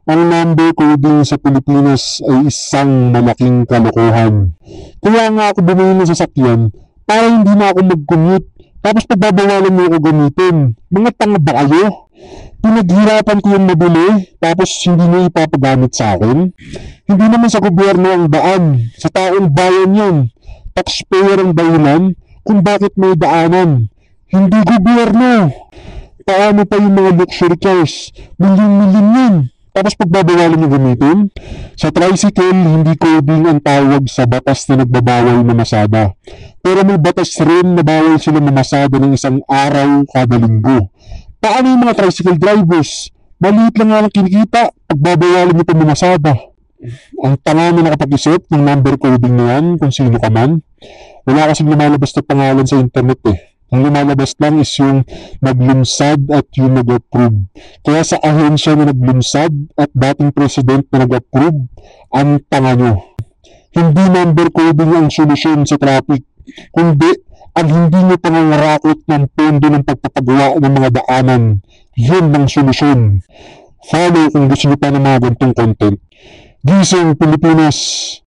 Ang number coding sa Pilipinas ay isang malaking kalokohan. Kaya nga ako bumili ng sasakyan para hindi na ako mag-commute. Tapos pagbabawalan mo ako gamitin. Mga tanga ba kayo? Pinaghirapan ko yung mabili, tapos hindi niyo ipapagamit sa akin? Hindi naman sa gobyerno ang daan. Sa taong bayan yun. Taxpayer ang dahilan kung bakit may daanan. Hindi gobyerno. Paano pa yung mga luxury cars? Milyon-milyon yun. Tapos pagbabawalan yung gamitin? Sa tricycle, hindi coding ang tawag sa batas na nagbabawal mamasada. Pero may batas rin na bawal sila mamasada ng isang araw kada linggo. Paano yung mga tricycle drivers? Maliit lang nga lang kinikita, pagbabawalan nyo pa mamasada. Ang tanga na nakapag-isip ng number coding na yan, kung sino ka man. Wala kasing lumalabas na pangalan sa internet eh. Ang lumalabas lang is yung naglunsad at yung nag-approve. Kaya sa ahensya na naglunsad at dating president na nag-approve, ang tanga nyo. Hindi number coding ang solusyon sa traffic, kundi ang hindi nyo pangangarakot ng pondo ng pagpapagawa ng mga daanan. Yun ang solusyon. Follow kung gusto nyo pa ng mga gantong content. Gising Pilipinas!